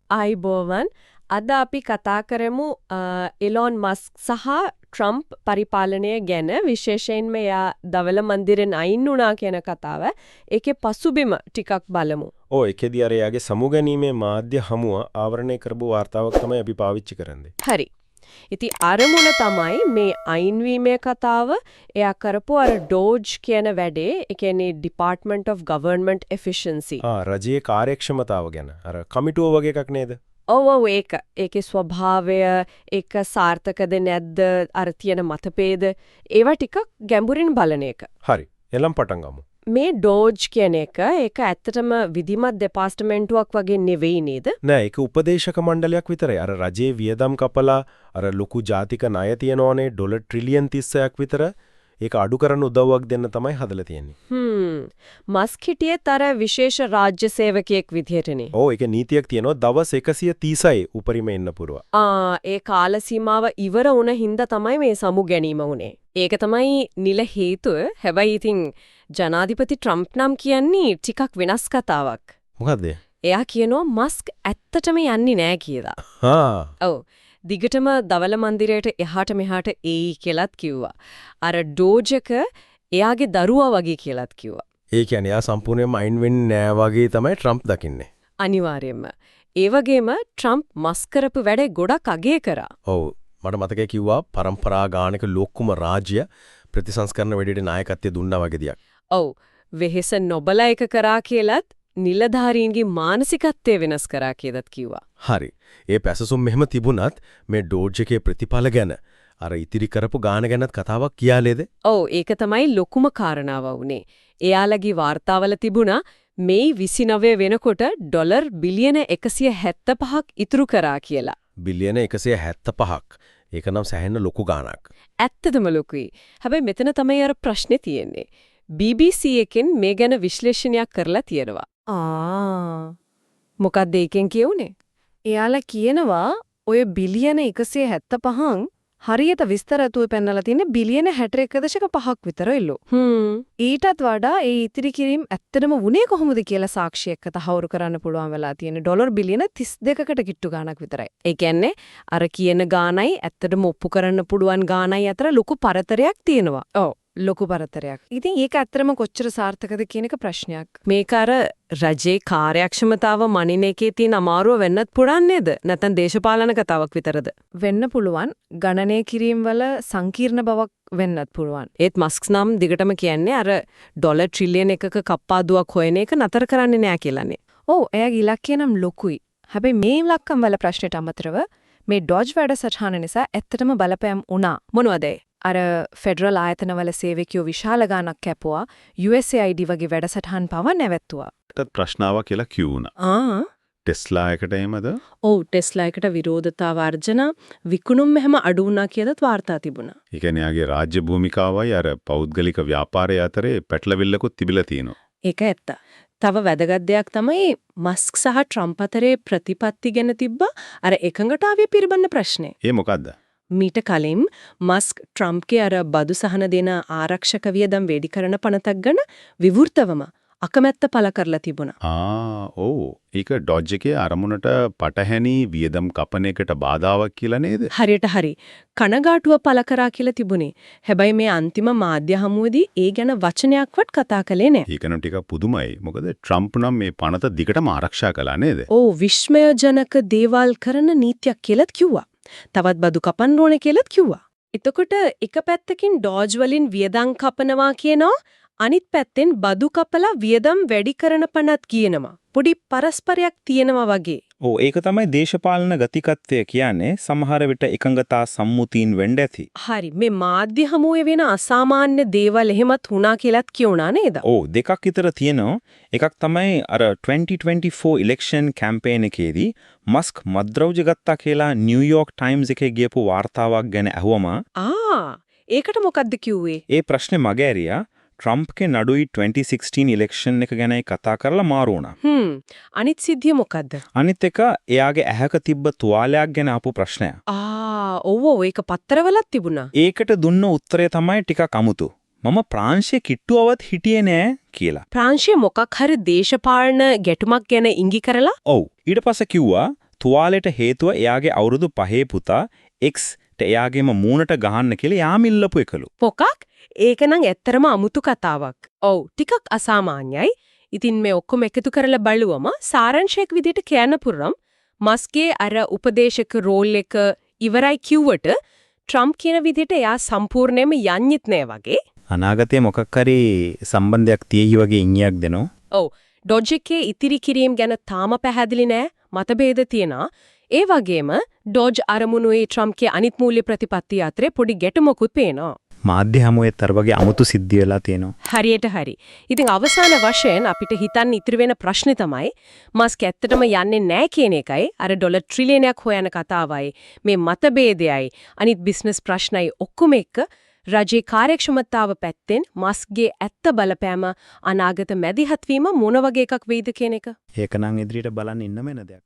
ආයිබෝවන් අද අපි කතා කරමු එලොන් මස්ක් සහ ට්‍රම්ප් පරිපාලනය ගැන විශේෂයෙන්ම එයා දවල මන්දිරෙන් අයින් වුණා කියන කතාව. ඒකේ පසුබිම ටිකක් බලමු. ඒකෙදී අර එයාගේ සමුගැනීමේ මාධ්‍ය හමුව ආවරණය කරපු වාර්තාවක් තමයි අපි පාවිච්චි කරන්නේ. හරි. ඉතින් අරමුණ තමයි මේ අයින්වීමේ කතාව. එයා කරපු අර ඩෝජ් කියන වැඩේ, ඒ කියන්නේ Department of Government Efficiency. රජයේ කාර්යක්ෂමතාව ගැන. අර කමිටුව වගේ එකක් නේද? ඔව් ඒකේ ස්වභාවය, ඒක සාර්ථකද නැද්ද, අර තියෙන මතපේද, ඒවා ටිකක් ගැඹුරින් බලන එක. හරි. එලම් පටන් ගමු. මේ ඩෝජ් කියන ඒක ඇත්තටම විධිමත් දෙපාර්තමේන්තුවක් වගේ නෙවෙයි නේද? නෑ, ඒක උපදේශක මණ්ඩලයක් විතරයි. අර රජයේ වියදම් කපලා අර ලොකු ජාතික ණය තියනෝනේ ඩොලර් ට්‍රිලියන් 30ක් විතර. ඒක අඩු කරන්න උදව්වක් දෙන්න තමයි හදලා තියෙන්නේ. මස්ක් හිටියේත් අර විශේෂ රාජ්‍ය සේවකයෙක් විදිහටනේ. ඒක නීතියක් තියෙනවා දවස් 130යි උපරිම එන්න පුරුව. ඒ කාල සීමාව ඉවර වුණ හින්දා තමයි මේ සමු ගැනීම වුනේ. ඒක තමයි නිල හේතුව. හැබැයි ඉතින් ජනාධිපති ට්‍රම්ප් නම් කියන්නේ ටිකක් වෙනස් කතාවක්. මොකද්ද? එයා කියනවා මස්ක් ඇත්තටම යන්නේ නෑ කියලා. ඔව්. දිගටම දවල මන්දිරයට එහාට මෙහාට එයි කියලාත් කිව්වා. අර ඩෝජ් එක එයාගේ දරුවා වගේ කියලාත් කිව්වා. ඒ කියන්නේ එයා සම්පූර්ණයෙන්ම අයින් වෙන්නේ නෑ වගේ තමයි ට්‍රම්ප් දකින්නේ. අනිවාර්යයෙන්ම. ඒ වගේම ට්‍රම්ප් මස් කරපු වැඩේ ගොඩක් අගය කරා. ඔව්. මට මතකයි කිව්වා පරම්පරා ගානක ලොකුම රාජ්‍ය ප්‍රතිසංස්කරණ වැඩේට නායකත්වය දුන්නා වගේ දෙයක්. ඔව්. වෙහෙස නොබල එක කරා කියලාත් නිලධාරීන්ගේ මානසිකත්වය වෙනස් කරා කියලාත් කිව්වා. හරි. ඒ පැසසුම් මෙහෙම තිබුණත් මේ ඩෝජ් එකේ ප්‍රතිඵල ගැන අර ඉතිරි කරපු ගාන ගැනත් කතාවක් කියාලේද? ඔව්, ඒක තමයි ලොකුම කාරණාව වුනේ. එයාලගේ වාර්තාවල තිබුණා මේ 29 වෙනකොට ඩොලර් බිලියන 175ක් ඉතුරු කරා කියලා. බිලියන 175ක්. ඒක නම් සැහෙන්න ලොකු ගාණක්. ඇත්තදම ලොකුයි. හැබැයි මෙතන තමයි අර ප්‍රශ්නේ තියෙන්නේ. BBC එකෙන් මේ ගැන විශ්ලේෂණයක් කරලා තියෙනවා. මොකක්ද ඒකෙන් කියුනේ? එයාලා කියනවා ඔය බිලියන 175න් හරියට විස්තරතුව පෙන්නලා තියෙන්නේ බිලියන 61.5ක් විතරයිලු. ඊටත් වඩා ඒ ඉතිරි කිරීම ඇත්තටම වුණේ කොහොමද කියලා සාක්ෂියක තහවුරු කරන්න පුළුවන් වෙලා තියෙන්නේ ඩොලර් බිලියන 32කට කිට්ටු ගාණක් විතරයි. ඒ කියන්නේ අර කියන ගාණයි ඇත්තටම ඔප්පු කරන්න පුළුවන් ගාණයි අතර ලොකු පරතරයක් තියෙනවා. ඔව්. ලොකු පරතරයක්. ඉතින් ඒක ඇත්තටම කොච්චර සාර්ථකද කියන එක ප්‍රශ්නයක්. මේක අර රජේ කාර්යක්ෂමතාව මනින එකේ තියෙන අමාරුව වෙන්නත් පුළුවන් නේද? නැත්නම් දේශපාලන කතාවක් විතරද? වෙන්න පුළුවන්. ගණනය කිරීම වල සංකීර්ණ බවක් වෙන්නත් පුළුවන්. ඒත් මස්ක් නම් දිගටම කියන්නේ අර ඩොලර් ට්‍රිලියන් එකක කප්පාදුවක් හොයන එක නතර කරන්නේ නෑ කියලානේ. ඔව්, එයාගේ ඉලක්කය නම් ලොකුයි. හැබැයි මේ ඉලක්කම් වල ප්‍රශ්නෙට අමතරව මේ ඩොජ් වැඩසටහන නිසා ඇත්තටම බලපෑම් වුණා. මොනවද? අර ෆෙඩරල් ආයතනවල සේවකයෝ විශාල ගාණක් කැපුවා. USAID වගේ වැඩසටහන් පව නැවැත්තුවා. ඒත් ප්‍රශ්නාවක් කියලා කියුණා. ටෙස්ලා එකට එමද? ඔව්, ටෙස්ලා එකට විරෝධතා වර්ජන විකුණුම් හැම අඩු වුණා කියලාත් වාර්තා තිබුණා. ඒ කියන්නේ යාගේ රාජ්‍ය භූමිකාවයි අර පෞද්ගලික ව්‍යාපාරය අතරේ පැටලවිල්ලකුත් තිබිලා තියෙනවා. ඒක ඇත්ත. තව වැදගත් දෙයක් තමයි මස්ක් සහ ට්‍රම්ප් අතරේ ප්‍රතිපත්ති ගැන තිබ්බ අර එකඟතාවය පිළිබඳ ප්‍රශ්නේ. ඒ මොකද්ද? මීට කලින් මස්ක් ට්‍රම්ප්ගේ අර බදු සහන දෙන ආරක්ෂක වියදම් වැඩි කරන පනතක් ගැන විවෘතවම අකමැත්ත පළ කරලා තිබුණා. ඔව්. ඒක ඩොජ් එකේ අරමුණට පටහැනි වියදම් කපන එකට බාධාවක් කියලා නේද? හරියට හරි. කනගාටුව පළ කරා කියලා තිබුණේ. හැබැයි මේ අන්තිම මාධ්‍ය හමුවේදී ඒ ගැන වචනයක්වත් කතා කළේ නෑ. ඒක නම් ටිකක් පුදුමයි. මොකද ට්‍රම්ප් නම් මේ පනත දිගටම ආරක්ෂා කළා නේද? ඔව්, විශ්මයජනක දේවල් කරන නීතියක් කියලාත් කිව්වා. තවත් බදු කපන්න ඕනේ කියලාත් කිව්වා. එතකොට එක පැත්තකින් ඩෝජ් වලින් වියදම් කපනවා කියනවා, අනිත් පැත්තෙන් බදු කපලා වියදම් වැඩි කරන පනත් කියනවා. පොඩි පරස්පරයක් තියෙනවා වගේ. ඔව්, ඒක තමයි දේශපාලන ගතිකත්වය කියන්නේ. සමහර විට එකඟතා සම්මුතීන් වෙන්න ඇති. හරි. මේ මාධ්‍ය හමුවේ වෙන අසාමාන්‍ය දේවල් එහෙමත් වුණා කියලාත් කියුණා නේද? ඔව්, දෙකක් විතර තියෙනවා. එකක් තමයි අර 2024 ඉලෙක්ෂන් කැම්පේන් එකේදී මස්ක් මද්ද්‍රව්‍ය ගත්තා කියලා නිව්යෝක් ටයිම්ස් එකේ ගියපු වාර්තාවක් ගැන අහුවම ඒකට මොකද්ද කිව්වේ? ඒ ප්‍රශ්නේ මගේ ඇරියා. ට්‍රම්ප්ගේ නඩුයි 2016 ඉලෙක්ෂන් එක ගැනයි කතා කරලා මාරු වුණා. අනිත් සිද්ධිය මොකද්ද? අනිත් එක එයාගේ ඇහැක තිබ්බ තුවාලයක් ගැන ආපු ප්‍රශ්නය. ඔව් ඒක පත්තරවලත් තිබුණා. ඒකට දුන්න උත්තරය තමයි ටිකක් අමුතු. මම ප්‍රාංශයේ කිට්ටුවවත් හිටියේ නෑ කියලා. ප්‍රාංශයේ මොකක් හරි දේශපාලන ගැටුමක් ගැන ඉඟි කරලා? ඔව්. ඊට පස්සේ කිව්වා තුවාලෙට හේතුව එයාගේ අවුරුදු 5 පුතා X එයාගේම මූණට ගහන්න කියලා යාම ඉල්ලපු එකලු. පොකක් ඒකනම් ඇත්තරම අමුතු කතාවක්. ඔව් ටිකක් අසාමාන්‍යයි. ඉතින් මේ ඔක්කොම එකතු කරලා බලුවම සාරාංශයක් විදිහට කියන්න පුරම් මස්ක්ගේ අර උපදේශක රෝල් එක ඉවරයි කිව්වට ට්‍රම්ප් කියන විදිහට එයා සම්පූර්ණයෙන්ම යන්නෙත් නෑ වගේ. අනාගතයේ මොකක් හරි සම්බන්ධයක් තියෙයි වගේ ඉංගියක් දෙනවා. ඔව් ඩොජ් එකේ ඉතිරි කිරීම ගැන තාම පැහැදිලි නෑ. මතභේද තියෙනවා. ඒ වගේම ඩොජ් අරමුණුවේ ට්‍රම්ප්ගේ අනිත් මූල්‍ය ප්‍රතිපත්තිය අතරේ පොඩි ගැටුමකුත් පේනවා. මාධ්‍ය හමුවෙත් අර වගේ අමුතු සිද්ධි වෙලා තියෙනවා. හරියට හරි. ඉතින් අවසාන වශයෙන් අපිට හිතන්න ඉතිරි වෙන ප්‍රශ්නේ තමයි මස්ක් ඇත්තටම යන්නේ නැහැ කියන එකයි අර ඩොලර් ට්‍රිලියනයක් හොයන කතාවයි මේ මතභේදයයි අනිත් බිස්නස් ප්‍රශ්නයි ඔක්කොම එක්ක රජයේ කාර්යක්ෂමතාව පැත්තෙන් මස්ක්ගේ ඇත්ත බලපෑම අනාගත මැදිහත් වීම මොන වගේ එකක් වෙයිද කියන එක. ඒකනම් ඉදිරියට බලන්න ඉන්න වෙන දෙයක්.